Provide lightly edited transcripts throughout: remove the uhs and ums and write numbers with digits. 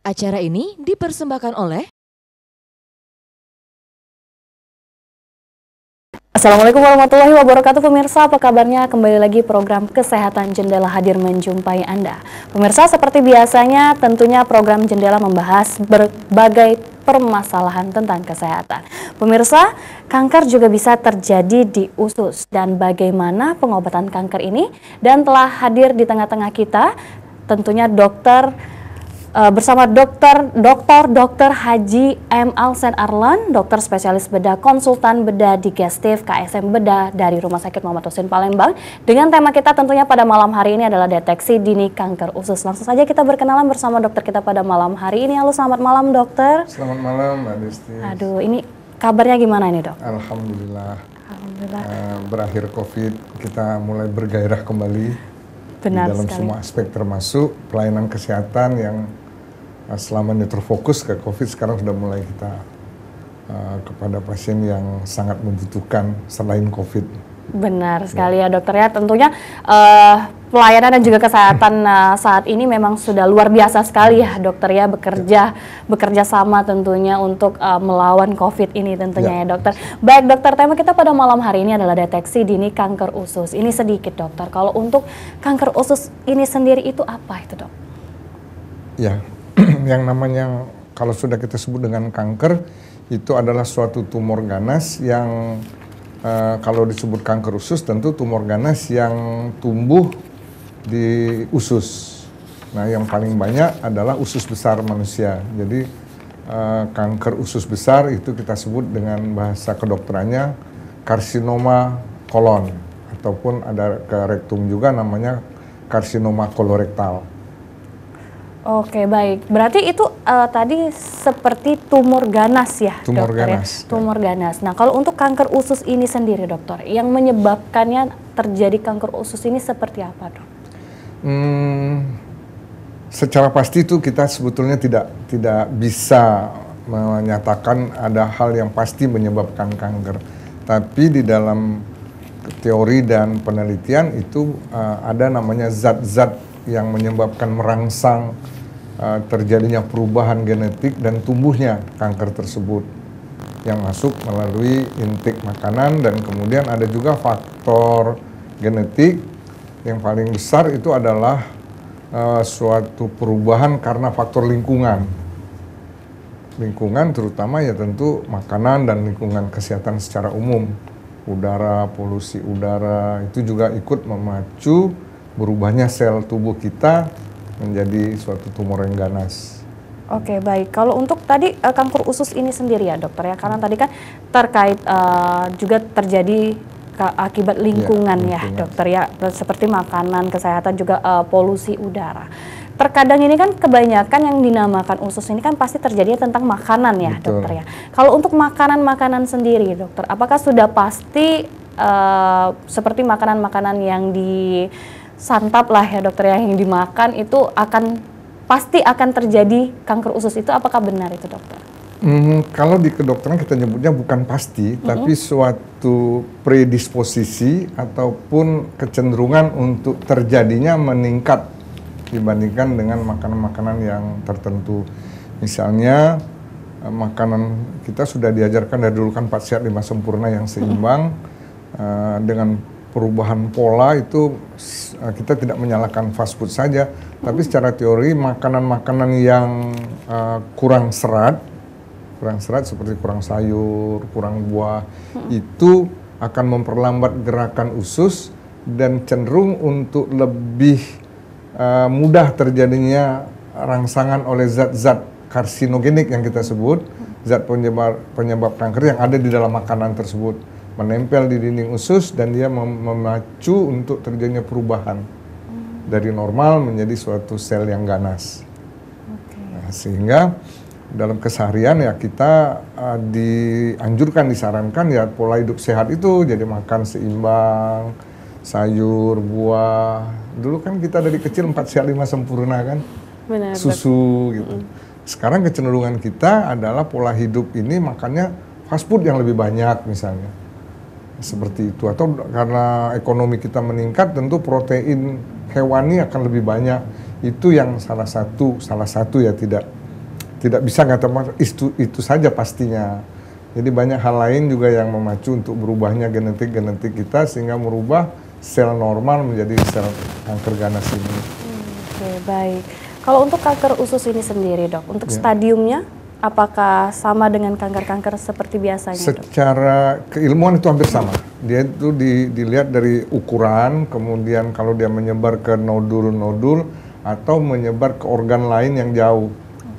Acara ini dipersembahkan oleh Assalamualaikum warahmatullahi wabarakatuh pemirsa, apa kabarnya? Kembali lagi program Kesehatan Jendela hadir menjumpai Anda. Pemirsa, seperti biasanya tentunya program Jendela membahas berbagai permasalahan tentang kesehatan. Pemirsa, kanker juga bisa terjadi di usus dan bagaimana pengobatan kanker ini, dan telah hadir di tengah-tengah kita tentunya bersama Dr. Haji M. Alsen Arlan, dokter spesialis bedah, konsultan bedah digestif KSM Bedah dari Rumah Sakit Muhammad Husin Palembang. Dengan tema kita tentunya pada malam hari ini adalah deteksi dini kanker usus. Langsung saja kita berkenalan bersama dokter kita pada malam hari ini. Halo, selamat malam dokter. Selamat malam Mbak Desti. Aduh, ini kabarnya gimana ini dok? Alhamdulillah. Alhamdulillah. Berakhir COVID, kita mulai bergairah kembali. Benar di dalam sekali. semua aspek termasuk pelayanan kesehatan yang selama ini terfokus ke COVID, sekarang sudah mulai kita kepada pasien yang sangat membutuhkan selain COVID. Benar sekali ya dokter ya, tentunya pelayanan dan juga kesehatan saat ini memang sudah luar biasa sekali ya dokter ya, bekerja sama tentunya untuk melawan COVID ini tentunya ya dokter. Baik dokter, tema kita pada malam hari ini adalah deteksi dini kanker usus. Ini sedikit dokter, kalau untuk kanker usus ini sendiri itu apa itu dok? Ya, yang namanya kalau sudah kita sebut dengan kanker itu adalah suatu tumor ganas yang kalau disebut kanker usus tentu tumor ganas yang tumbuh di usus. Nah, yang paling banyak adalah usus besar manusia. Jadi kanker usus besar itu kita sebut dengan bahasa kedokterannya karsinoma kolon, ataupun ada ke rektum juga namanya karsinoma kolorektal. Oke, baik. Berarti itu tadi seperti tumor ganas ya, Tumor dokter ganas. ya? Tumor ganas. Nah, kalau untuk kanker usus ini sendiri, dokter, yang menyebabkannya terjadi kanker usus ini seperti apa, dok? Secara pasti itu kita sebetulnya tidak bisa menyatakan ada hal yang pasti menyebabkan kanker. Tapi di dalam teori dan penelitian itu ada namanya zat-zat yang menyebabkan merangsang terjadinya perubahan genetik dan tumbuhnya kanker tersebut yang masuk melalui intake makanan, dan kemudian ada juga faktor genetik yang paling besar itu adalah suatu perubahan karena faktor lingkungan terutama ya tentu makanan dan lingkungan kesehatan secara umum, udara, polusi udara itu juga ikut memacu berubahnya sel tubuh kita menjadi suatu tumor yang ganas. Oke, baik. Kalau untuk tadi kanker usus ini sendiri ya dokter ya, karena tadi kan terkait juga terjadi akibat lingkungan ya dokter ya, seperti makanan, kesehatan juga polusi udara. Terkadang ini kan kebanyakan yang dinamakan usus ini kan pasti terjadinya tentang makanan ya. Betul. Dokter ya. Kalau untuk makanan-makanan sendiri dokter, apakah sudah pasti seperti makanan-makanan yang disantap lah ya dokter ya, yang dimakan itu pasti akan terjadi kanker usus, itu apakah benar itu dokter? Kalau di kedokteran kita nyebutnya bukan pasti, tapi suatu predisposisi ataupun kecenderungan untuk terjadinya meningkat dibandingkan dengan makanan-makanan yang tertentu. Misalnya makanan kita sudah diajarkan dari dulu kan 4 sehat 5 sempurna yang seimbang. Dengan perubahan pola itu kita tidak menyalahkan fast food saja, tapi secara teori makanan-makanan yang kurang serat seperti kurang sayur, kurang buah, itu akan memperlambat gerakan usus dan cenderung untuk lebih mudah terjadinya rangsangan oleh zat-zat karsinogenik yang kita sebut, zat penyebab kanker yang ada di dalam makanan tersebut menempel di dinding usus dan dia memacu untuk terjadinya perubahan dari normal menjadi suatu sel yang ganas. Nah, sehingga dalam keseharian ya kita disarankan ya pola hidup sehat itu, jadi makan seimbang, sayur, buah. Dulu kan kita dari kecil 4 sehat 5 sempurna kan, benar, susu gitu. Sekarang kecenderungan kita adalah pola hidup ini makannya fast food yang lebih banyak misalnya. Seperti itu, atau karena ekonomi kita meningkat tentu protein hewani akan lebih banyak. Itu yang salah satu ya, tidak tidak bisa katakan itu saja pastinya. Jadi banyak hal lain juga yang memacu untuk berubahnya genetik kita sehingga merubah sel normal menjadi sel kanker ganas ini. Oke, baik. Kalau untuk kanker usus ini sendiri, Dok, untuk stadiumnya apakah sama dengan kanker-kanker seperti biasanya, Dok? Secara keilmuan itu hampir sama. Dia itu dilihat dari ukuran, kemudian kalau dia menyebar ke nodul-nodul atau menyebar ke organ lain yang jauh.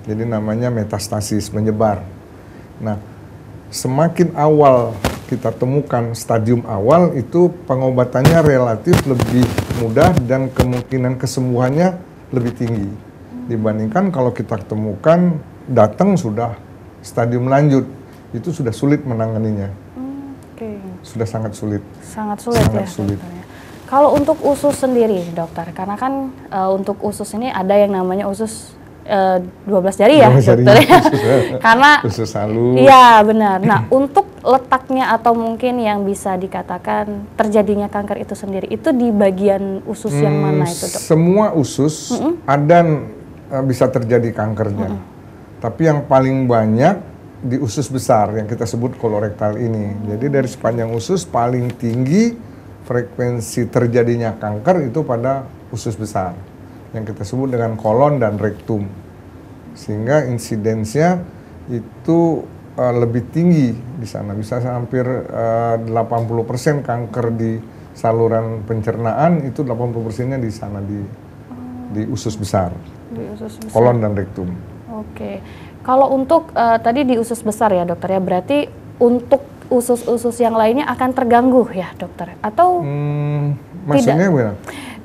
Jadi namanya metastasis, menyebar. Nah, semakin awal kita temukan stadium awal itu pengobatannya relatif lebih mudah dan kemungkinan kesembuhannya lebih tinggi dibandingkan kalau kita temukan datang sudah stadium lanjut, itu sudah sulit menanganinya. Sudah sangat sulit. Sangat sulit ya, sulit. Dokter, ya. Kalau untuk usus sendiri, dokter, karena kan untuk usus ini ada yang namanya usus 12 jari ya, dokter. Karena usus halus. Iya, benar. Nah, untuk letaknya atau mungkin yang bisa dikatakan terjadinya kanker itu sendiri, itu di bagian usus yang mana itu, Dok? Semua usus ada bisa terjadi kankernya. Tapi yang paling banyak di usus besar yang kita sebut kolorektal ini. Jadi dari sepanjang usus paling tinggi frekuensi terjadinya kanker itu pada usus besar yang kita sebut dengan kolon dan rektum, sehingga insidensnya itu lebih tinggi di sana, bisa hampir 80% kanker di saluran pencernaan itu 80%-nya di sana di usus besar, kolon dan rektum. Oke, kalau untuk tadi di usus besar ya, dokter ya, berarti untuk usus-usus yang lainnya akan terganggu ya, dokter? Atau maksudnya gimana?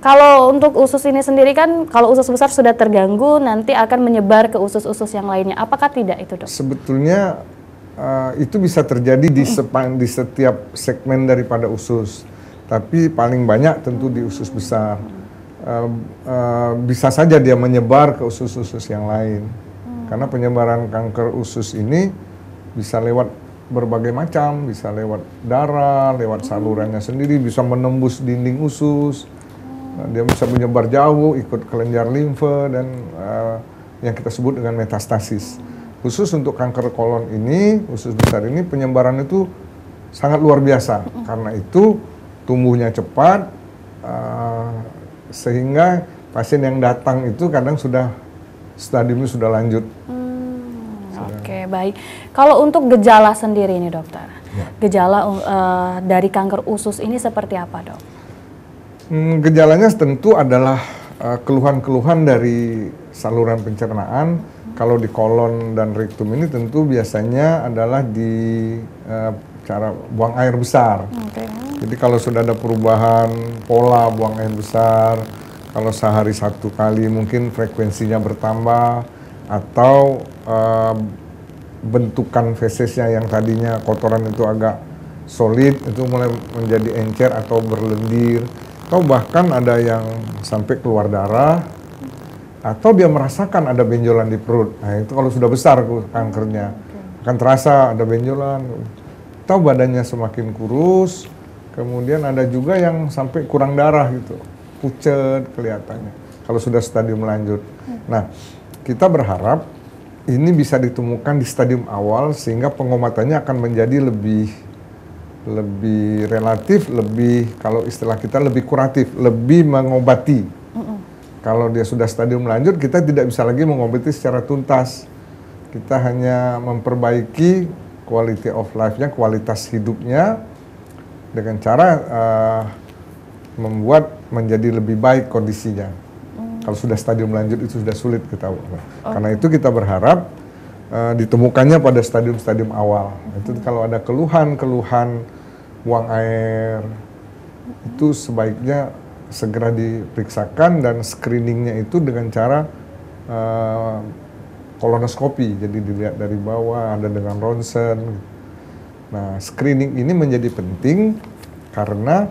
Kalau untuk usus ini sendiri kan, kalau usus besar sudah terganggu, nanti akan menyebar ke usus-usus yang lainnya. Apakah tidak itu, Dok? Sebetulnya itu bisa terjadi di setiap segmen daripada usus. Tapi paling banyak tentu di usus besar. Bisa saja dia menyebar ke usus-usus yang lain. Karena penyebaran kanker usus ini bisa lewat berbagai macam, bisa lewat darah, lewat salurannya sendiri, bisa menembus dinding usus. Dia bisa menyebar jauh, ikut kelenjar limfe dan yang kita sebut dengan metastasis. Khusus untuk kanker kolon ini, usus besar ini penyebaran itu sangat luar biasa. Karena itu tumbuhnya cepat, sehingga pasien yang datang itu kadang sudah stadiumnya sudah lanjut. Oke, baik. Kalau untuk gejala sendiri ini, dokter, gejala dari kanker usus ini seperti apa, Dok? Gejalanya tentu adalah keluhan-keluhan dari saluran pencernaan. Kalau di kolon dan rektum ini tentu biasanya adalah di cara buang air besar. Jadi kalau sudah ada perubahan pola buang air besar, kalau sehari 1 kali mungkin frekuensinya bertambah, atau bentukan fesesnya yang tadinya kotoran itu agak solid itu mulai menjadi encer atau berlendir, atau bahkan ada yang sampai keluar darah, atau dia merasakan ada benjolan di perut. Nah itu kalau sudah besar kankernya akan terasa ada benjolan, atau badannya semakin kurus. Kemudian ada juga yang sampai kurang darah gitu, pucet kelihatannya kalau sudah stadium lanjut. Nah, kita berharap ini bisa ditemukan di stadium awal sehingga pengobatannya akan menjadi lebih relatif, lebih, kalau istilah kita lebih kuratif, lebih mengobati. Kalau dia sudah stadium lanjut, kita tidak bisa lagi mengobati secara tuntas. Kita hanya memperbaiki quality of life-nya, kualitas hidupnya, dengan cara membuat menjadi lebih baik kondisinya. Kalau sudah stadium lanjut itu sudah sulit kita. Karena itu kita berharap ditemukannya pada stadium-stadium awal. Itu kalau ada keluhan-keluhan buang air, itu sebaiknya segera diperiksakan dan screeningnya itu dengan cara kolonoskopi. Jadi dilihat dari bawah, ada dengan ronsen. Nah, screening ini menjadi penting karena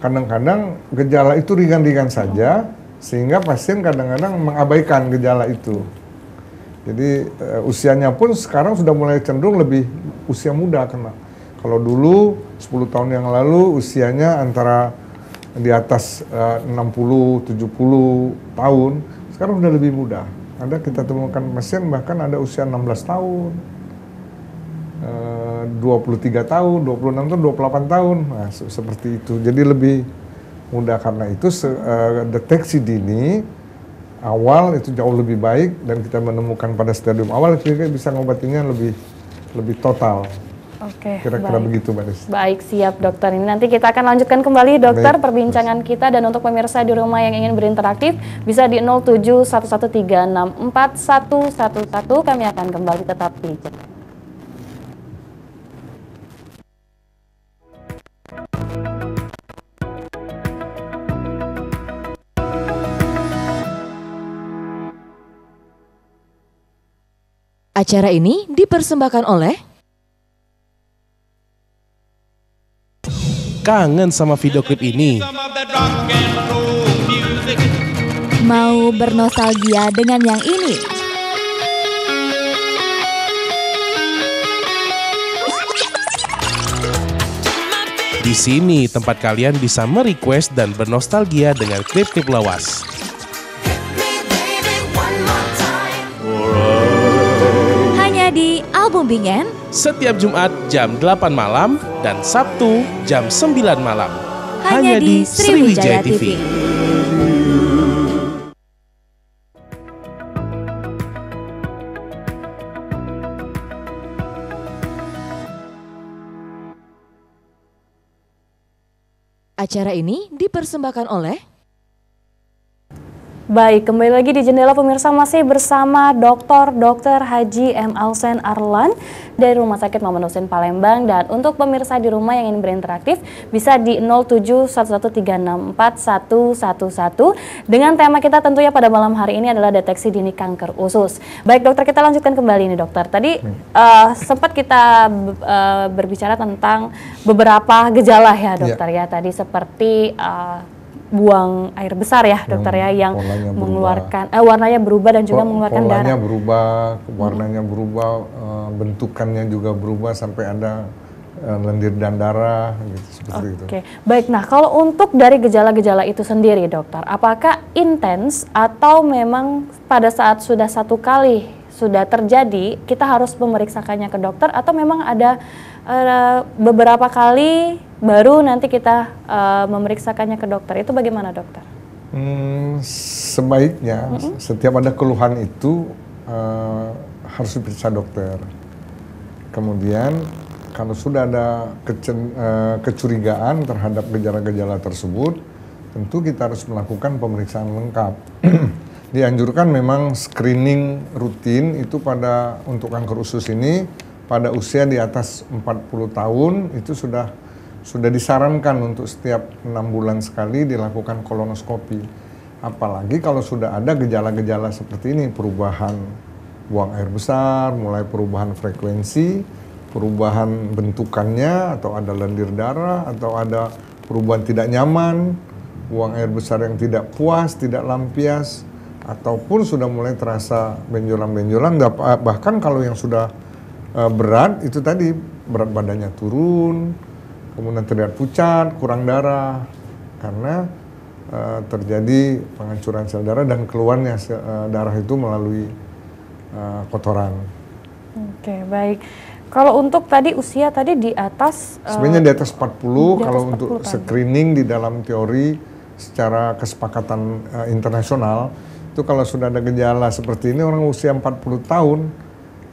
kadang-kadang gejala itu ringan-ringan saja, sehingga pasien kadang-kadang mengabaikan gejala itu. Jadi usianya pun sekarang sudah mulai cenderung lebih usia muda kena. Kalau dulu 10 tahun yang lalu usianya antara di atas 60-70 tahun, sekarang sudah lebih muda. Ada kita temukan pasien bahkan ada usia 16 tahun, 23 tahun, 26 tahun, 28 tahun, nah, seperti itu. Jadi lebih mudah karena itu deteksi dini awal itu jauh lebih baik dan kita menemukan pada stadium awal kita bisa ngobatinya lebih total. Oke, Kira-kira baik. begitu, Mbak Des. Baik, siap dokter. Ini nanti kita akan lanjutkan kembali dokter Baik. perbincangan kita, dan untuk pemirsa di rumah yang ingin berinteraksi bisa di 0711364111. Kami akan kembali tetap di Jeda. Acara ini dipersembahkan oleh Kangen sama video klip ini? Mau bernostalgia dengan yang ini? Di sini tempat kalian bisa merequest dan bernostalgia dengan klip-klip lawas. Hanya di Album Bingen. Setiap Jumat jam 8 malam dan Sabtu jam 9 malam. Hanya di Sriwijaya TV. acara ini dipersembahkan oleh Baik, kembali lagi di Jendela pemirsa, masih bersama Dr. Haji M. Alsen Arlan dari Rumah Sakit Muhammad Husain Palembang. Dan untuk pemirsa di rumah yang ingin berinteraktif bisa di 0711364111. Dengan tema kita tentunya pada malam hari ini adalah deteksi dini kanker usus. Baik dokter, kita lanjutkan kembali nih dokter. Tadi sempat kita berbicara tentang beberapa gejala ya dokter ya. Tadi seperti buang air besar ya dokter ya, yang mengeluarkan warnanya berubah dan juga mengeluarkan darah. Warnanya berubah, bentukannya juga berubah sampai ada lendir dan darah gitu, seperti itu. Oke, baik. Nah, kalau untuk dari gejala-gejala itu sendiri dokter, apakah intens atau memang pada saat sudah satu kali sudah terjadi kita harus memeriksakannya ke dokter, atau memang ada beberapa kali baru nanti kita memeriksakannya ke dokter? Itu bagaimana dokter? Sebaiknya setiap ada keluhan itu harus diperiksa dokter. Kemudian kalau sudah ada kecurigaan terhadap gejala-gejala tersebut, tentu kita harus melakukan pemeriksaan lengkap. Dianjurkan memang screening rutin itu untuk kanker usus ini pada usia di atas 40 tahun itu sudah disarankan untuk setiap 6 bulan sekali dilakukan kolonoskopi. Apalagi kalau sudah ada gejala-gejala seperti ini, perubahan buang air besar, mulai perubahan frekuensi, perubahan bentukannya, atau ada lendir darah, atau ada perubahan tidak nyaman, buang air besar yang tidak puas, tidak lampias, ataupun sudah mulai terasa benjolan-benjolan, bahkan kalau yang sudah berat itu tadi berat badannya turun, kemudian terlihat pucat, kurang darah karena terjadi penghancuran sel darah dan keluarnya darah itu melalui kotoran. Oke, baik. Kalau untuk tadi usia tadi di atas sebenarnya di atas 40, kalau untuk screening di dalam teori secara kesepakatan internasional itu kalau sudah ada gejala seperti ini orang usia 40 tahun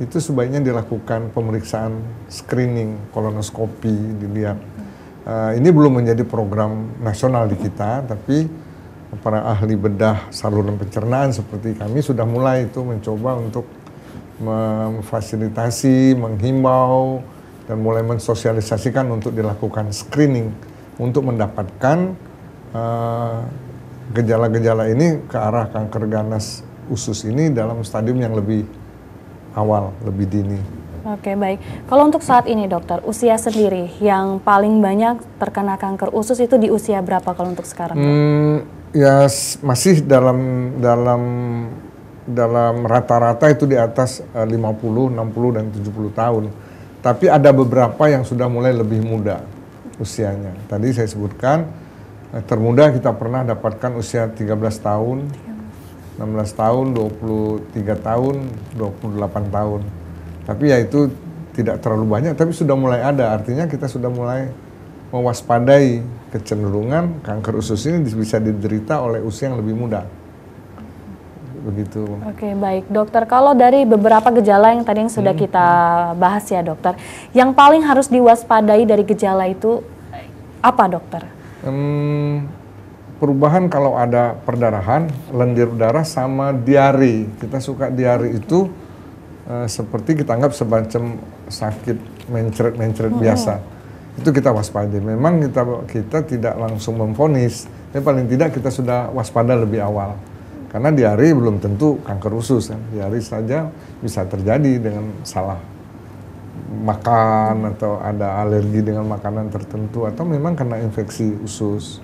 itu sebaiknya dilakukan pemeriksaan screening, kolonoskopi, dilihat. Ini belum menjadi program nasional di kita, tapi para ahli bedah saluran pencernaan seperti kami sudah mulai itu mencoba untuk memfasilitasi, menghimbau, dan mulai mensosialisasikan untuk dilakukan screening untuk mendapatkan gejala-gejala ini ke arah kanker ganas usus ini dalam stadium yang lebih awal, lebih dini. Oke, baik. Kalau untuk saat ini dokter, usia sendiri yang paling banyak terkena kanker usus itu di usia berapa kalau untuk sekarang? Ya masih dalam rata-rata itu di atas 50, 60 dan 70 tahun. Tapi ada beberapa yang sudah mulai lebih muda usianya. Tadi saya sebutkan termuda kita pernah dapatkan usia 13 tahun. 16 tahun, 23 tahun, 28 tahun. Tapi ya itu tidak terlalu banyak, tapi sudah mulai ada. Artinya kita sudah mulai mewaspadai kecenderungan kanker usus ini bisa diderita oleh usia yang lebih muda. Begitu. Oke, baik dokter. Kalau dari beberapa gejala yang tadi yang sudah kita bahas ya dokter, yang paling harus diwaspadai dari gejala itu apa dokter? Perubahan kalau ada perdarahan, lendir darah sama diare. Kita suka diare itu seperti kita anggap semacam sakit mencret-mencret biasa. Itu kita waspadai. Memang kita tidak langsung memvonis, tapi paling tidak kita sudah waspada lebih awal. Karena diare belum tentu kanker usus. Diare saja bisa terjadi dengan salah makan atau ada alergi dengan makanan tertentu atau memang kena infeksi usus.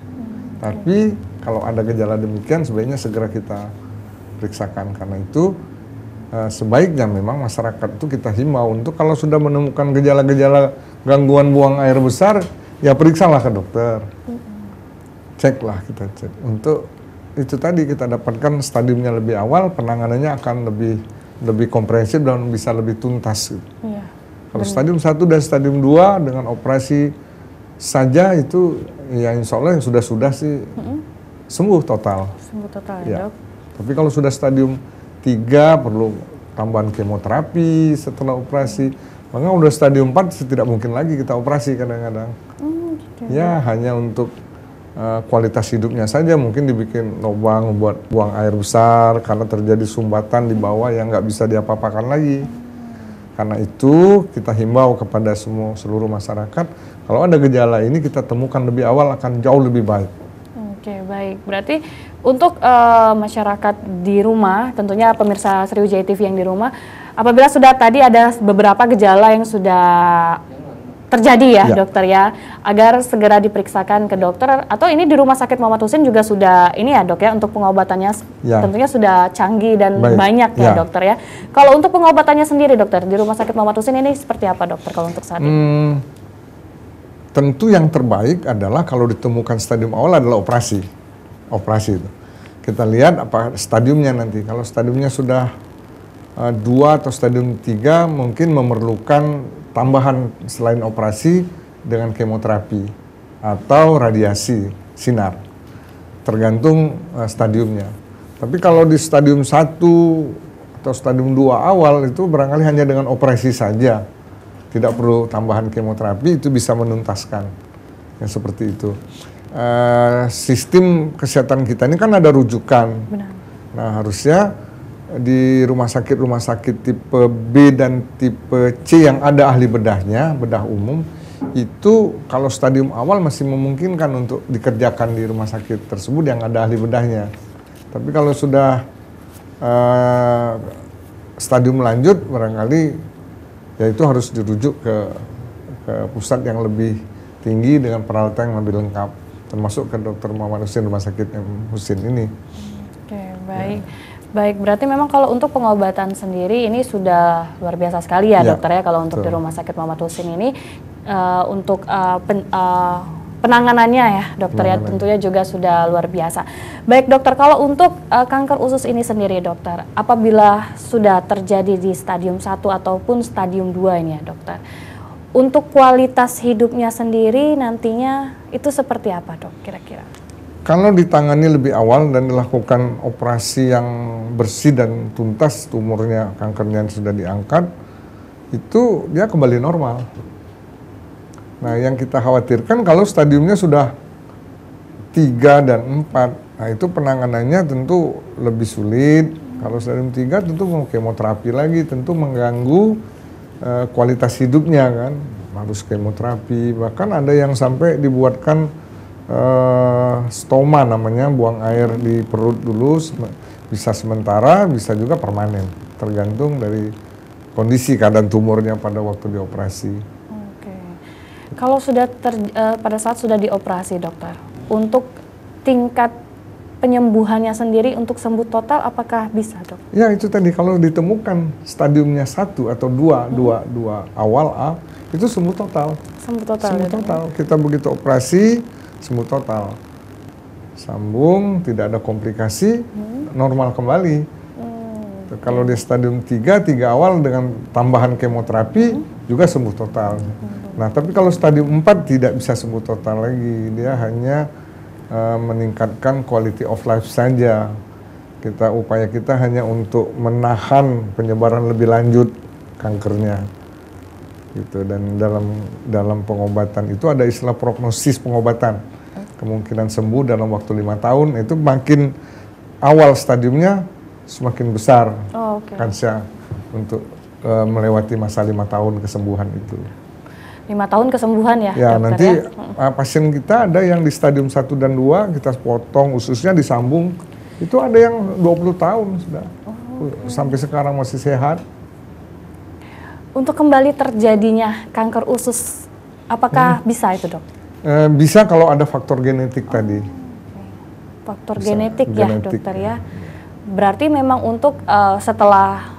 Tapi kalau ada gejala demikian sebaiknya segera kita periksakan. Karena itu sebaiknya memang masyarakat itu kita himbau untuk kalau sudah menemukan gejala-gejala gangguan buang air besar, ya periksalah ke dokter. Ceklah, kita cek. Untuk itu tadi kita dapatkan stadiumnya lebih awal, penanganannya akan lebih komprehensif dan bisa lebih tuntas. Iya, kalau stadium 1 dan stadium 2 dengan operasi saja itu ya insya Allah yang sudah sih sembuh total. Sembuh total Ya. ya dok. Tapi kalau sudah stadium 3 perlu tambahan kemoterapi setelah operasi. Maka udah stadium 4 tidak mungkin lagi kita operasi kadang-kadang. Gitu. Ya hanya untuk kualitas hidupnya saja mungkin dibikin lubang buat buang air besar karena terjadi sumbatan di bawah yang nggak bisa diapa-apakan lagi. Karena itu kita himbau kepada seluruh masyarakat kalau ada gejala ini kita temukan lebih awal akan jauh lebih baik. Oke, baik. Berarti untuk masyarakat di rumah, tentunya pemirsa Sriwijaya TV yang di rumah, apabila sudah tadi ada beberapa gejala yang sudah terjadi ya, dokter ya, agar segera diperiksakan ke dokter, atau ini di Rumah Sakit Muhammad Husin juga sudah ini ya dok ya, untuk pengobatannya tentunya sudah canggih dan banyak ya dokter ya. Kalau untuk pengobatannya sendiri dokter, di Rumah Sakit Muhammad Husin ini seperti apa dokter kalau untuk saat ini? Tentu yang terbaik adalah kalau ditemukan stadium awal adalah operasi itu. Kita lihat apa stadiumnya nanti. Kalau stadiumnya sudah 2 atau stadium 3 mungkin memerlukan tambahan selain operasi dengan kemoterapi atau radiasi sinar. Tergantung stadiumnya. Tapi kalau di stadium 1 atau stadium 2 awal itu barangkali hanya dengan operasi saja. Tidak perlu tambahan kemoterapi, itu bisa menuntaskan. Ya, seperti itu. Sistem kesehatan kita ini kan ada rujukan. Benar. Nah, harusnya di rumah sakit tipe B dan tipe C yang ada ahli bedahnya, bedah umum, itu kalau stadium awal masih memungkinkan untuk dikerjakan di rumah sakit tersebut yang ada ahli bedahnya. Tapi kalau sudah stadium lanjut, barangkali ya itu harus dirujuk ke pusat yang lebih tinggi dengan peralatan yang lebih lengkap, termasuk ke Dr. Muhammad Husin, Rumah Sakit Husin ini. Oke, baik. Baik, berarti memang kalau untuk pengobatan sendiri ini sudah luar biasa sekali ya dokter ya, kalau untuk di Rumah Sakit Muhammad Husin ini untuk penanganannya ya dokter ya tentunya juga sudah luar biasa. Baik dokter, kalau untuk kanker usus ini sendiri dokter, apabila sudah terjadi di stadium 1 ataupun stadium 2 ini ya dokter, untuk kualitas hidupnya sendiri nantinya itu seperti apa dok kira-kira? Kalau ditangani lebih awal dan dilakukan operasi yang bersih dan tuntas, tumornya, kankernya yang sudah diangkat, itu dia kembali normal. Nah, yang kita khawatirkan kalau stadiumnya sudah 3 dan 4, nah itu penanganannya tentu lebih sulit. Kalau stadium 3 tentu mau kemoterapi lagi, tentu mengganggu kualitas hidupnya kan. Harus kemoterapi, bahkan ada yang sampai dibuatkan stoma namanya, buang air di perut dulu, bisa sementara, bisa juga permanen, tergantung dari kondisi keadaan tumornya pada waktu dioperasi. Oke, kalau sudah pada saat sudah dioperasi dokter, untuk tingkat penyembuhannya sendiri untuk sembuh total apakah bisa dok? Ya itu tadi kalau ditemukan stadiumnya 1 atau 2 awal A, itu sembuh total. Sembuh total. Sembuh total. Kita begitu operasi sembuh total, sambung, tidak ada komplikasi, normal kembali. Kalau di stadium 3 awal dengan tambahan kemoterapi juga sembuh total. Nah, tapi kalau stadium 4 tidak bisa sembuh total lagi, dia hanya meningkatkan quality of life saja. Upaya kita hanya untuk menahan penyebaran lebih lanjut kankernya. Gitu. Dan dalam pengobatan itu ada istilah prognosis pengobatan. Kemungkinan sembuh dalam waktu 5 tahun itu makin awal stadiumnya semakin besar kansnya untuk melewati masa 5 tahun kesembuhan itu. 5 tahun kesembuhan ya, ya dokter nanti ya? Pasien kita ada yang di stadium 1 dan 2 kita potong ususnya disambung, itu ada yang 20 tahun sudah. Sampai sekarang masih sehat. Untuk kembali terjadinya kanker usus, apakah bisa itu, dok? Bisa kalau ada faktor genetik tadi. Faktor Bisa, genetik ya, dokter ya. Berarti memang untuk setelah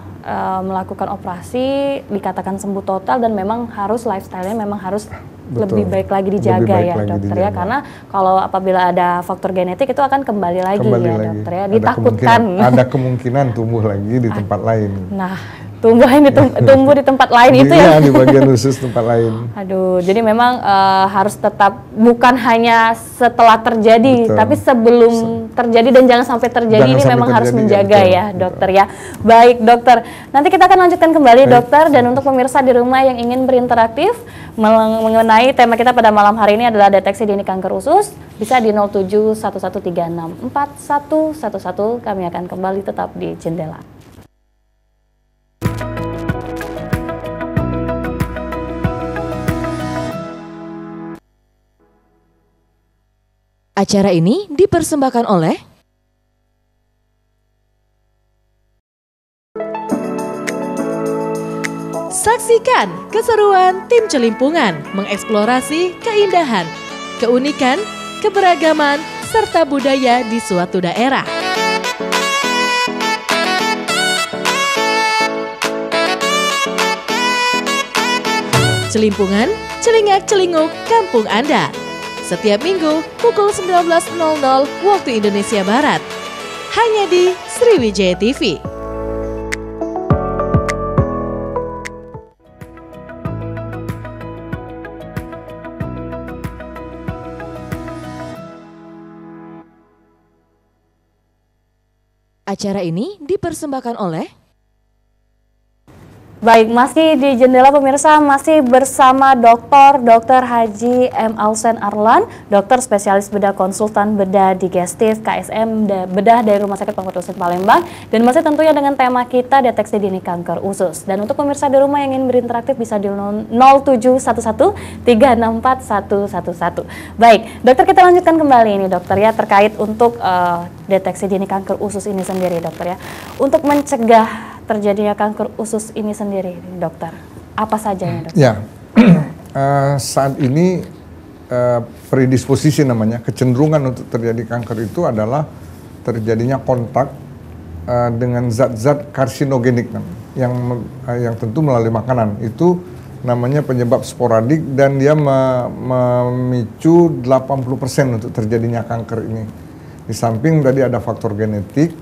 melakukan operasi dikatakan sembuh total dan memang harus lifestyle-nya memang harus lebih baik lagi dijaga ya, dokter ya. Karena kalau apabila ada faktor genetik itu akan kembali lagi ya, dokter ya. Ditakutkan. Ada kemungkinan tumbuh lagi di tempat lain. Nah, tumbuh di tempat lain itu ya. Di bagian usus tempat lain. Aduh, jadi memang harus tetap bukan hanya setelah terjadi, tapi sebelum terjadi dan jangan sampai terjadi ini memang harus menjaga ya, dokter ya. Baik, dokter. Nanti kita akan lanjutkan kembali, dokter. Dan untuk pemirsa di rumah yang ingin berinteraktif mengenai tema kita pada malam hari ini adalah deteksi dini kanker usus, bisa di 0711364111. Kami akan kembali tetap di Jendela. Acara ini dipersembahkan oleh Saksikan keseruan tim Celimpungan mengeksplorasi keindahan, keunikan, keberagaman, serta budaya di suatu daerah. Celimpungan, celingak-celinguk kampung Anda. Setiap minggu pukul 19.00 waktu Indonesia Barat. Hanya di Sriwijaya TV. Acara ini dipersembahkan oleh Baik, masih di Jendela pemirsa, masih bersama Dr. Haji M. Ausen Arlan, dokter spesialis bedah konsultan bedah digestif KSM bedah dari Rumah Sakit Pangkut Usus Palembang, dan masih tentunya dengan tema kita deteksi dini kanker usus. Dan untuk pemirsa di rumah yang ingin berinteraktif bisa di 0711364111. Baik, dokter, kita lanjutkan kembali ini, dokter ya, terkait untuk deteksi dini kanker usus ini sendiri, dokter ya. Untuk mencegah terjadinya kanker usus ini sendiri, dokter, apa saja ya, dokter? Ya, saat ini predisposisi namanya, kecenderungan untuk terjadi kanker itu adalah terjadinya kontak dengan zat-zat karsinogenik yang tentu melalui makanan. Itu namanya penyebab sporadik dan dia memicu 80% untuk terjadinya kanker ini. Di samping tadi ada faktor genetik,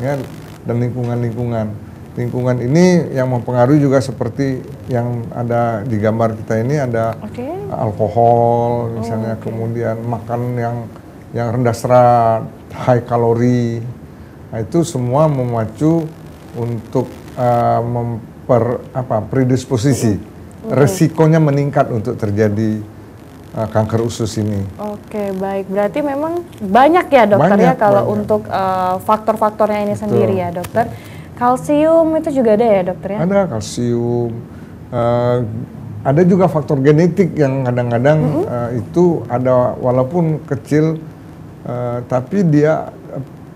ya, dan lingkungan ini yang mempengaruhi juga seperti yang ada di gambar kita ini, ada alkohol misalnya, kemudian makan yang rendah serat, high kalori. Nah, itu semua memacu untuk predisposisi resikonya meningkat untuk terjadi kanker usus ini. Oke, baik. Berarti memang banyak ya, dokter, kalau untuk faktor-faktornya ini sendiri ya, dokter. Kalsium itu juga ada ya, dokter ya? Ada kalsium. Ada juga faktor genetik yang kadang-kadang itu ada, walaupun kecil, tapi dia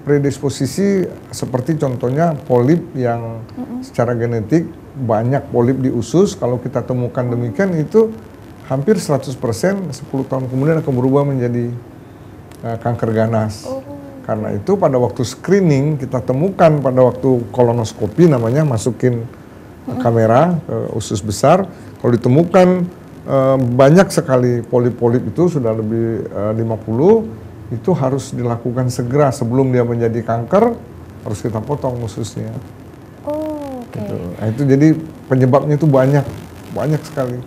predisposisi seperti contohnya polip yang secara genetik banyak polip di usus. Kalau kita temukan demikian, itu hampir 100% 10 tahun kemudian akan berubah menjadi kanker ganas. Karena itu pada waktu screening kita temukan pada waktu kolonoskopi namanya, masukin kamera ke usus besar, kalau ditemukan banyak sekali polip-polip itu sudah lebih 50, itu harus dilakukan segera sebelum dia menjadi kanker, harus kita potong ususnya. Oh, oke. Gitu. Nah, itu jadi penyebabnya itu banyak sekali.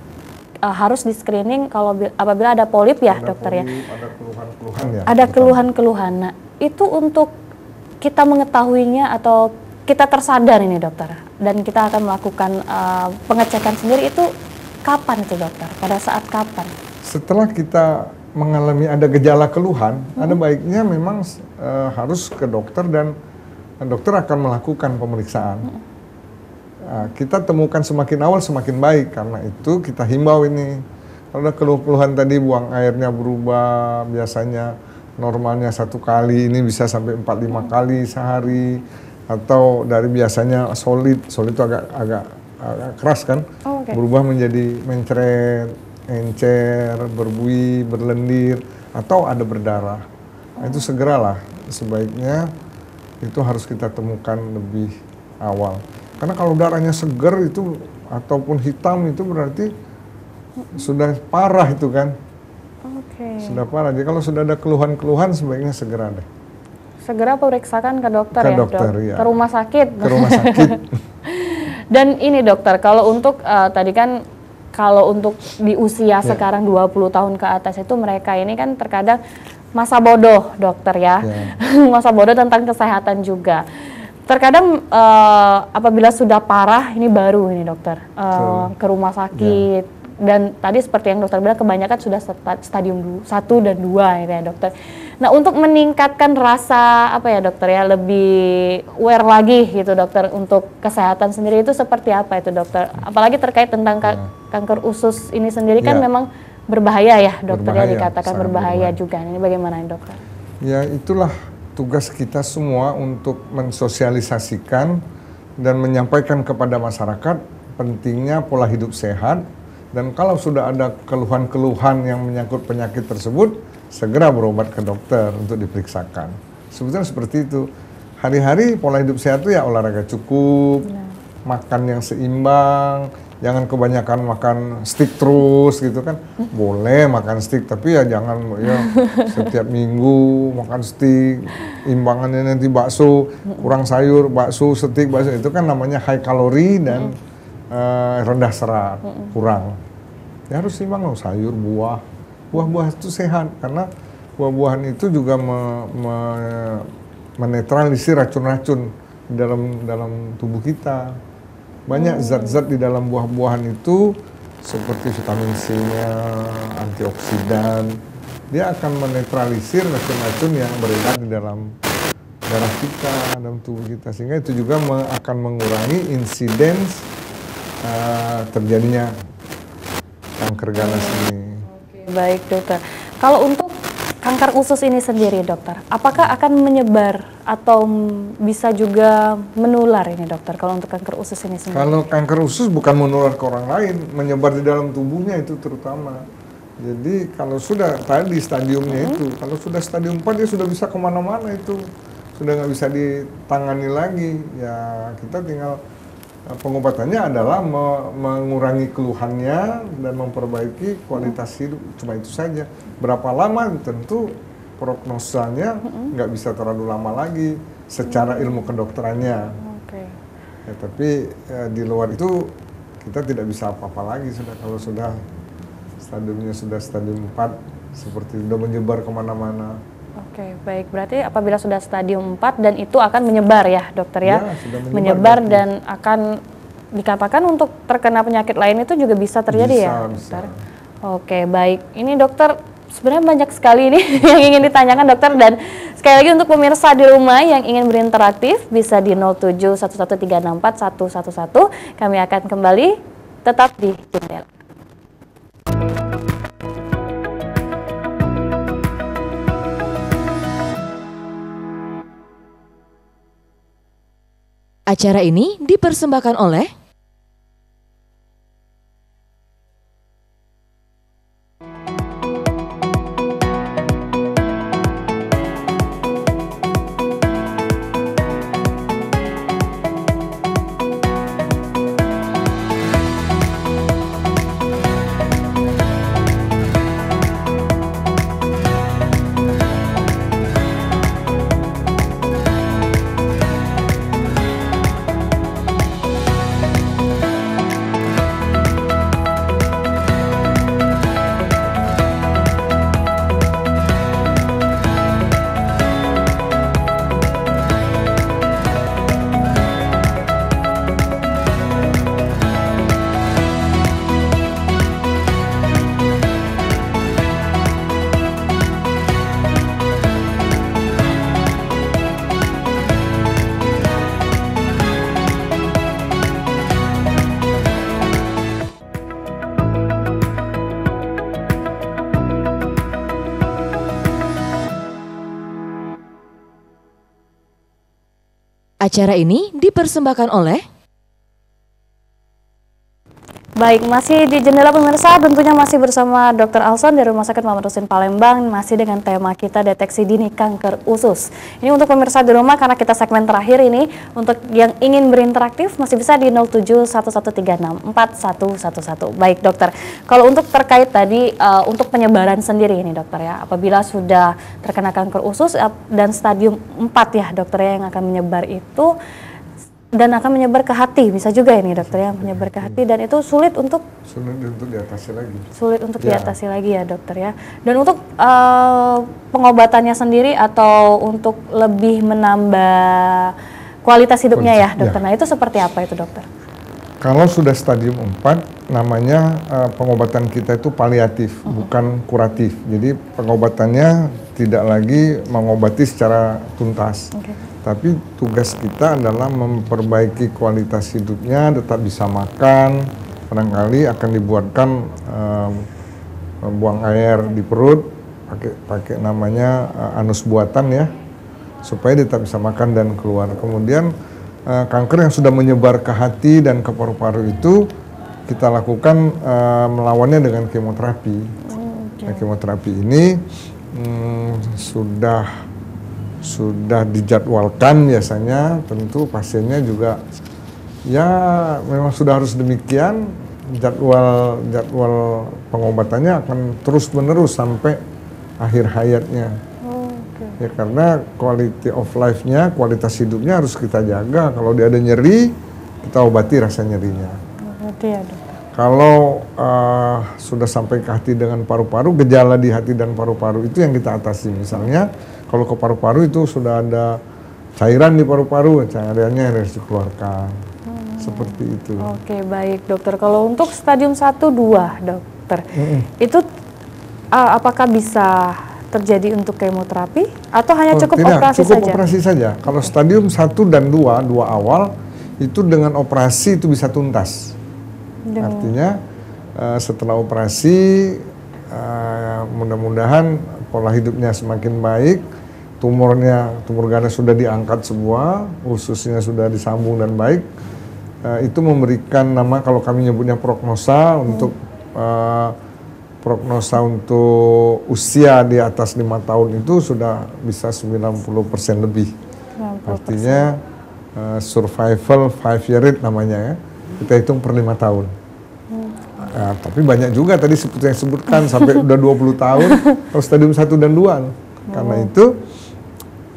Harus di screening kalau apabila ada polip ya, Ada dokter ya. polip, ada keluhan-keluhan ya. Ada keluhan-keluhan. Nah, itu untuk kita mengetahuinya atau kita tersadar ini dokter, dan kita akan melakukan pengecekan sendiri itu kapan itu dokter? Pada saat kapan? Setelah kita mengalami ada gejala keluhan, ada baiknya memang harus ke dokter dan dokter akan melakukan pemeriksaan. Kita temukan semakin awal semakin baik, karena itu kita himbau ini. Kalau ada keluhan tadi buang airnya berubah, biasanya normalnya 1 kali, ini bisa sampai 4-5 kali sehari, atau dari biasanya solid itu agak keras kan, berubah menjadi mencret, encer, berbuih, berlendir, atau ada berdarah. Nah, itu segeralah sebaiknya itu harus kita temukan lebih awal. Karena kalau darahnya segar itu ataupun hitam itu berarti sudah parah itu kan. Sudah parah. Jadi kalau sudah ada keluhan-keluhan sebaiknya segera deh. Segera periksakan ke dokter Ke ya, dokter, dok? iya. Ke rumah sakit. Ke rumah sakit. Dan ini dokter, kalau untuk tadi kan kalau untuk di usia sekarang 20 tahun ke atas itu mereka ini kan terkadang masa bodoh dokter ya. Masa bodoh tentang kesehatan juga. Terkadang apabila sudah parah ini baru ini dokter ke rumah sakit. Dan tadi seperti yang dokter bilang kebanyakan sudah stadium 1 dan 2 ya dokter. Nah, untuk meningkatkan rasa apa ya dokter ya, lebih aware lagi gitu dokter untuk kesehatan sendiri itu seperti apa itu dokter? Apalagi terkait tentang kanker usus ini sendiri kan memang berbahaya ya dokter, ya dikatakan berbahaya juga. Ini bagaimana dokter? Ya, itulah tugas kita semua untuk mensosialisasikan dan menyampaikan kepada masyarakat pentingnya pola hidup sehat. Dan kalau sudah ada keluhan-keluhan yang menyangkut penyakit tersebut, segera berobat ke dokter untuk diperiksakan. Sebetulnya seperti itu. Hari-hari pola hidup sehat itu ya olahraga cukup, makan yang seimbang, jangan kebanyakan makan steak terus gitu kan. Boleh makan steak, tapi ya jangan ya setiap minggu makan steak, imbangannya nanti bakso, kurang sayur, bakso, steak, bakso, itu kan namanya high kalori dan rendah serat, kurang. Ya harus seimbang loh, sayur, buah. Buah-buah itu sehat karena buah-buahan itu juga menetralisir racun-racun di dalam tubuh kita. Banyak zat-zat di dalam buah-buahan itu seperti vitamin C-nya, antioksidan. Dia akan menetralisir racun-racun yang beredar di dalam darah kita, dalam tubuh kita, sehingga itu juga akan mengurangi insiden terjadinya kanker ganas ini. Baik dokter. Kalau untuk kanker usus ini sendiri dokter, apakah akan menyebar atau bisa juga menular ini dokter kalau untuk kanker usus ini sendiri? Kalau kanker usus bukan menular ke orang lain, menyebar di dalam tubuhnya itu terutama. Jadi kalau sudah tadi stadiumnya itu, kalau sudah stadium 4 dia sudah bisa kemana-mana itu. Sudah nggak bisa ditangani lagi. Ya kita tinggal pengobatannya adalah mengurangi keluhannya dan memperbaiki kualitas hidup, cuma itu saja. Berapa lama tentu prognosanya nggak bisa terlalu lama lagi secara ilmu kedokterannya. Ya, tapi di luar itu kita tidak bisa apa-apa lagi sudah kalau sudah stadiumnya sudah stadium 4 seperti sudah menyebar kemana-mana. Oke, baik. Berarti apabila sudah stadium 4 dan itu akan menyebar ya dokter ya? Ya, sudah menyebar dan akan dikatakan untuk terkena penyakit lain itu juga bisa terjadi ya dokter? Oke, baik. Ini dokter sebenarnya banyak sekali ini yang ingin ditanyakan dokter, dan sekali lagi untuk pemirsa di rumah yang ingin berinteraktif bisa di 0711364111. Kami akan kembali tetap di Jendela. Acara ini dipersembahkan oleh Acara ini dipersembahkan oleh Baik, masih di Jendela Pemirsa, tentunya masih bersama Dr. Alson dari Rumah Sakit Muhammad Husin Palembang, masih dengan tema kita deteksi dini kanker usus. Ini untuk pemirsa di rumah karena kita segmen terakhir ini, untuk yang ingin berinteraktif masih bisa di 0711364111. Baik dokter, kalau untuk terkait tadi untuk penyebaran sendiri ini dokter ya, apabila sudah terkena kanker usus dan stadium 4 ya dokter ya yang akan menyebar itu, dan akan menyebar ke hati, bisa juga ini dokter ya, menyebar ke hati dan itu sulit untuk diatasi lagi. Sulit untuk diatasi lagi ya dokter ya. Dan untuk pengobatannya sendiri atau untuk lebih menambah kualitas hidupnya ya dokter. Nah itu seperti apa itu dokter? Kalau sudah stadium 4, namanya pengobatan kita itu paliatif, bukan kuratif. Jadi pengobatannya tidak lagi mengobati secara tuntas. Tapi tugas kita adalah memperbaiki kualitas hidupnya, tetap bisa makan, barangkali akan dibuatkan buang air di perut, pakai namanya anus buatan ya, supaya dia tetap bisa makan dan keluar. Kemudian kanker yang sudah menyebar ke hati dan ke paru-paru itu kita lakukan melawannya dengan kemoterapi. Nah, kemoterapi ini sudah dijadwalkan biasanya, tentu pasiennya juga ya memang sudah harus demikian. Jadwal pengobatannya akan terus menerus sampai akhir hayatnya. Ya karena quality of life-nya, kualitas hidupnya harus kita jaga. Kalau dia ada nyeri, kita obati rasa nyerinya. Kalau sudah sampai ke hati dengan paru-paru, gejala di hati dan paru-paru itu yang kita atasi. Misalnya kalau ke paru-paru itu sudah ada cairan di paru-paru, cairannya harus dikeluarkan. Seperti itu. Oke, baik dokter. Kalau untuk stadium 1-2 dokter, itu apakah bisa terjadi untuk kemoterapi atau hanya cukup operasi saja? Cukup operasi saja. Kalau stadium 1 dan 2 awal, itu dengan operasi itu bisa tuntas. Artinya setelah operasi mudah-mudahan pola hidupnya semakin baik, tumor ganas sudah diangkat semua, ususnya sudah disambung dan baik, itu memberikan nama, kalau kami nyebutnya prognosa prognosa untuk usia di atas 5 tahun itu sudah bisa 90% lebih. 90%. Artinya survival 5-year rate namanya ya, kita hitung per 5 tahun. Nah, tapi banyak juga tadi seperti yang sebutkan sampai udah 20 tahun kalau stadium 1 dan 2. Karena itu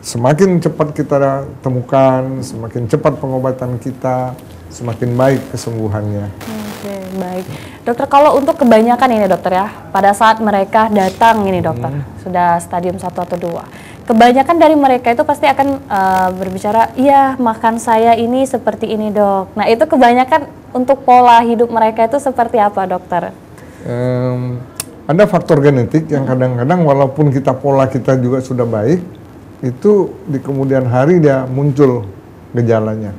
semakin cepat kita temukan, semakin cepat pengobatan kita, semakin baik kesembuhannya. Oke, baik. Dokter, kalau untuk kebanyakan ini dokter ya, pada saat mereka datang ini dokter, sudah stadium 1 atau 2, kebanyakan dari mereka itu pasti akan berbicara, iya makan saya ini seperti ini dok. Nah itu kebanyakan untuk pola hidup mereka itu seperti apa dokter? Ada faktor genetik yang kadang-kadang walaupun pola kita juga sudah baik, itu di kemudian hari dia muncul gejalanya.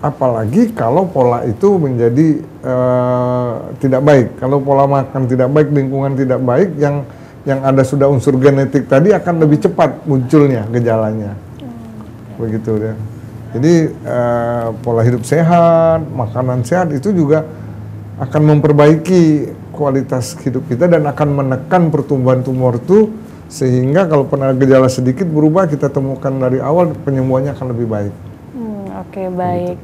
Apalagi kalau pola itu menjadi tidak baik. Kalau pola makan tidak baik, lingkungan tidak baik, yang ada sudah unsur genetik tadi akan lebih cepat munculnya gejalanya. Begitu ya. Jadi pola hidup sehat, makanan sehat itu juga akan memperbaiki kualitas hidup kita dan akan menekan pertumbuhan tumor itu, sehingga kalau pernah gejala sedikit berubah kita temukan dari awal, penyembuhannya akan lebih baik. Oke, baik.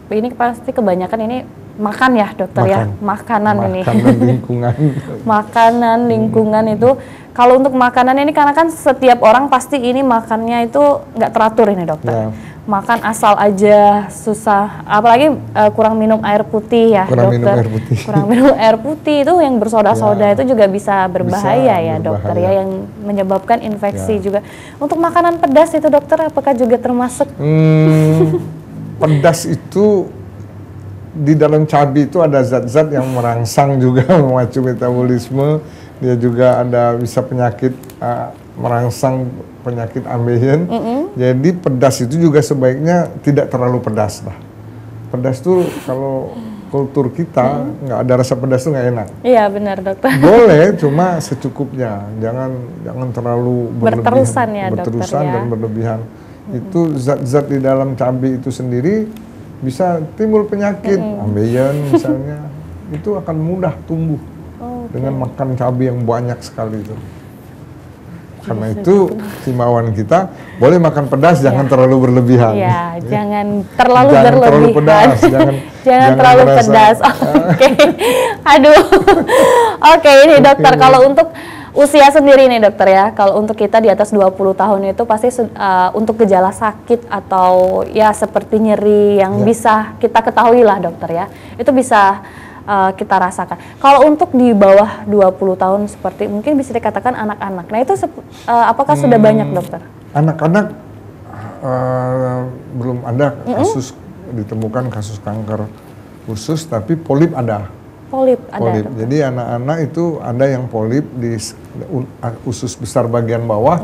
Ini pasti kebanyakan ini makan ya dokter ya, makanan ini. Makanan lingkungan. Makanan lingkungan itu, kalau untuk makanan ini karena kan setiap orang pasti ini makannya itu nggak teratur ini dokter. Ya. Makan asal aja susah, apalagi kurang minum air putih ya dokter. Kurang minum air putih itu yang bersoda-soda itu juga bisa berbahaya dokter ya, yang menyebabkan infeksi juga. Untuk makanan pedas itu dokter apakah juga termasuk? Pedas itu di dalam cabai itu ada zat-zat yang merangsang juga memacu metabolisme, dia juga ada bisa penyakit merangsang penyakit ambeien. Jadi pedas itu juga sebaiknya tidak terlalu pedas lah. Pedas tuh kalau kultur kita nggak ada rasa pedas tuh nggak enak. Iya benar dokter. Boleh, cuma secukupnya. Jangan terlalu berterusan ya dokter dan berlebihan. itu zat-zat di dalam cabai itu sendiri bisa timbul penyakit, ambeien misalnya, itu akan mudah tumbuh dengan makan cabai yang banyak sekali itu. Karena itu himbauan kita boleh makan pedas, jangan terlalu berlebihan. Ya, jangan terlalu jangan berlebihan. Terlalu pedas, jangan terlalu merasa, pedas. Oke. Aduh. Oke, ini dokter, kalau untuk usia sendiri nih dokter ya, kalau untuk kita di atas 20 tahun itu pasti untuk gejala sakit atau ya seperti nyeri yang bisa kita ketahui lah dokter ya, itu bisa kita rasakan. Kalau untuk di bawah 20 tahun seperti mungkin bisa dikatakan anak-anak, nah itu apakah sudah banyak dokter? Anak-anak belum ada kasus ditemukan kasus kanker usus, tapi polip ada. Polip ada. Polip. Dokter. Jadi anak-anak itu ada yang polip di usus besar bagian bawah.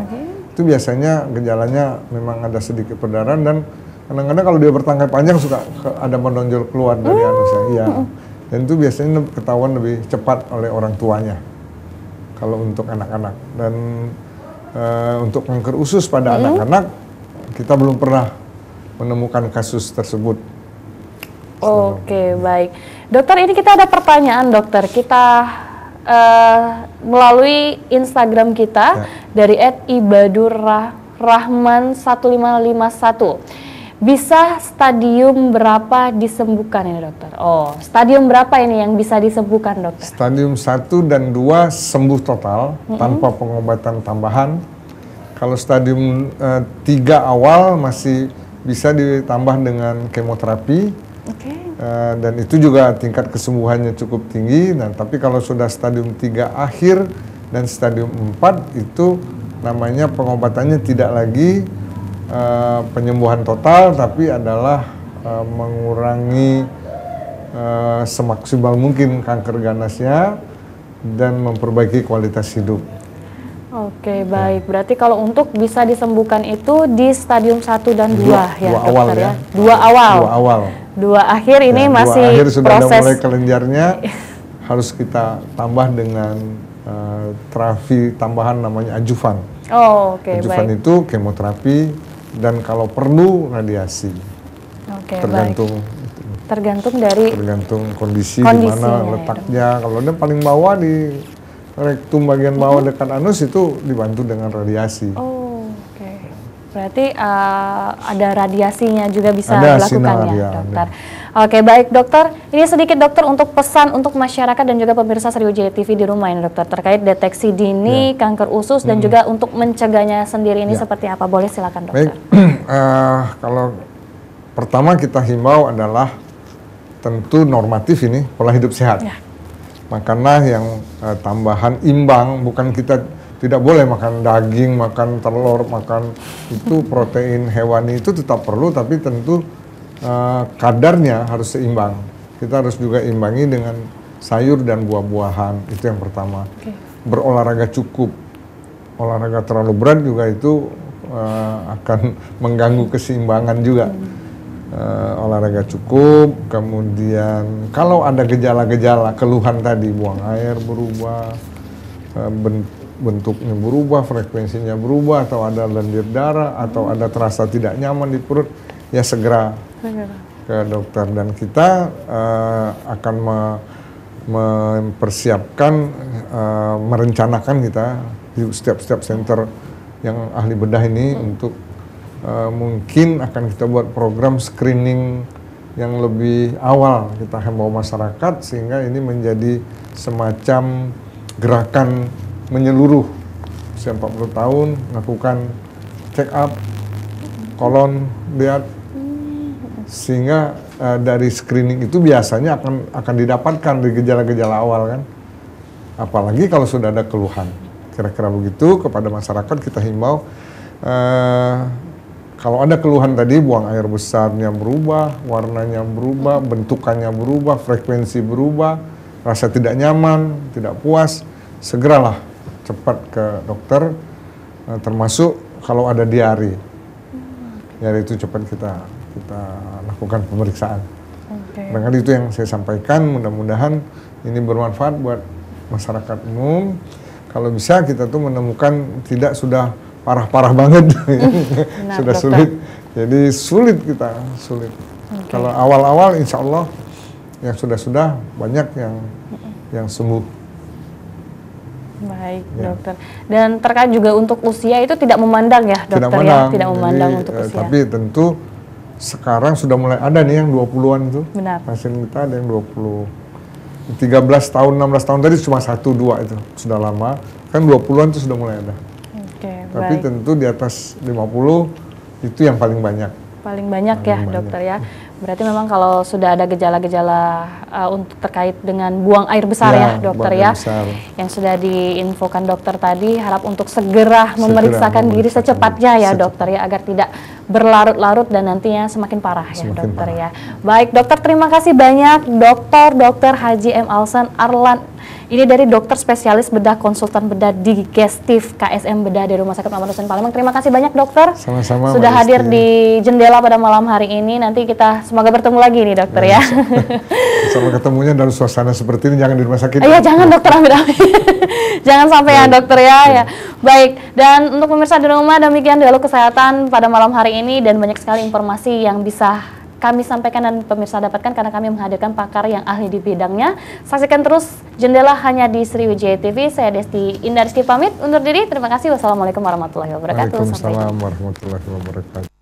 Itu biasanya gejalanya memang ada sedikit perdarahan, dan kadang-kadang kalau dia bertangkai panjang suka ada menonjol keluar dari anusnya. Iya. Dan itu biasanya ketahuan lebih cepat oleh orang tuanya kalau untuk anak-anak. Dan untuk kanker usus pada anak-anak kita belum pernah menemukan kasus tersebut. Oke, baik. Dokter, ini kita ada pertanyaan dokter. Kita melalui Instagram kita dari @ibadurrahman1551. Bisa stadium berapa disembuhkan ini dokter? Oh, stadium berapa ini yang bisa disembuhkan dokter? Stadium 1 dan 2 sembuh total tanpa pengobatan tambahan. Kalau stadium 3 awal masih bisa ditambah dengan kemoterapi. Dan itu juga tingkat kesembuhannya cukup tinggi. Nah, tapi kalau sudah stadium 3 akhir dan stadium 4 itu namanya pengobatannya tidak lagi penyembuhan total, tapi adalah mengurangi semaksimal mungkin kanker ganasnya dan memperbaiki kualitas hidup. Oke, baik. Berarti kalau untuk bisa disembuhkan itu di stadium 1 dan 2 ya, dua awal dokter ya. 2 awal. 2 awal. 2 akhir ini Ya, masih 2 akhir sudah proses. ada mulai kelenjarnya, harus kita tambah dengan terapi tambahan namanya adjuvan. Oh, oke, Adjuvan baik. itu kemoterapi dan kalau perlu radiasi. Oke, Tergantung baik. Tergantung kondisi di Kondisinya, mana ya, letaknya. Kalau dia paling bawah di rektum bagian bawah dekat anus itu dibantu dengan radiasi. Oh, oke. Berarti ada radiasinya juga bisa Ada dilakukan sinar, ya, ya, dokter. Oke, baik dokter. Ini sedikit dokter untuk pesan untuk masyarakat dan juga pemirsa Sriwijaya TV di rumah ini dokter, terkait deteksi dini kanker usus dan juga untuk mencegahnya sendiri ini seperti apa? Boleh silakan dokter. Baik, kalau pertama kita himbau adalah tentu normatif ini, pola hidup sehat. Makanlah yang tambahan imbang, bukan kita tidak boleh makan daging, makan telur, makan itu protein hewani itu tetap perlu, tapi tentu kadarnya harus seimbang. Kita harus juga imbangi dengan sayur dan buah-buahan, itu yang pertama. Berolahraga cukup, olahraga terlalu berat juga itu akan mengganggu keseimbangan juga. Olahraga cukup, kemudian kalau ada gejala-gejala keluhan tadi, buang air berubah, bentuknya berubah, frekuensinya berubah, atau ada lendir darah, atau ada terasa tidak nyaman di perut, ya segera ke dokter. Dan kita akan mempersiapkan, merencanakan kita di setiap center yang ahli bedah ini untuk mungkin akan kita buat program screening yang lebih awal. Kita himbau masyarakat sehingga ini menjadi semacam gerakan menyeluruh. Usia 40 tahun lakukan check up kolon, lihat, sehingga dari screening itu biasanya akan didapatkan dari gejala-gejala awal kan. Apalagi kalau sudah ada keluhan. Kira-kira begitu kepada masyarakat kita himbau. Kalau ada keluhan tadi, buang air besarnya berubah, warnanya berubah, bentukannya berubah, frekuensi berubah, rasa tidak nyaman, tidak puas, segeralah cepat ke dokter, termasuk kalau ada diare. Diare itu cepat kita lakukan pemeriksaan. Barangkali itu yang saya sampaikan, mudah-mudahan ini bermanfaat buat masyarakat umum. Kalau bisa kita tuh menemukan tidak sudah parah-parah banget. Sudah dokter. sulit. Jadi sulit kita, sulit. Kalau awal-awal insya Allah yang sudah banyak yang sembuh. Baik, dokter. Dan terkait juga untuk usia itu tidak memandang ya, dokter, Tidak memandang. Tidak memandang Jadi, untuk usia. tapi tentu sekarang sudah mulai ada nih yang 20-an itu. Benar. Pasien kita ada yang 20, 13 tahun, 16 tahun tadi cuma 1-2 itu. Sudah lama. Kan 20-an itu sudah mulai ada. Oke, Tapi baik. tentu di atas 50 itu yang paling banyak. Paling banyak ya, Paling dokter ya. Berarti memang kalau sudah ada gejala-gejala untuk terkait dengan buang air besar ya, dokter buang ya. air besar. Yang sudah diinfokan dokter tadi, harap untuk segera memeriksakan diri memeriksakan secepatnya diri, ya, dokter ya, agar tidak berlarut-larut dan nantinya semakin parah ya, Semakin dokter parah. ya. Baik, dokter, terima kasih banyak, Dr. Haji M. Alsan Arlan. Ini dari dokter spesialis bedah, konsultan bedah digestif KSM Bedah dari Rumah Sakit Muhammad Hussein Palembang. Terima kasih banyak, dokter. Sama-sama, Sudah Mbak hadir Esti. di Jendela pada malam hari ini. Nanti kita semoga bertemu lagi nih, dokter ya. Sama ketemunya dalam suasana seperti ini, jangan di rumah sakit. Iya, jangan dokter, amit-amit. Jangan sampai ya, dokter ya. Baik, dan untuk pemirsa di rumah, demikian dialog kesehatan pada malam hari ini, dan banyak sekali informasi yang bisa kami sampaikan dan pemirsa dapatkan karena kami menghadirkan pakar yang ahli di bidangnya. Saksikan terus Jendela hanya di Sriwijaya TV. Saya Desti Indarski pamit undur diri. Terima kasih. Wassalamualaikum warahmatullahi wabarakatuh. Sampai jumpa. Waalaikumsalam warahmatullahi wabarakatuh.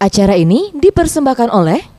Acara ini dipersembahkan oleh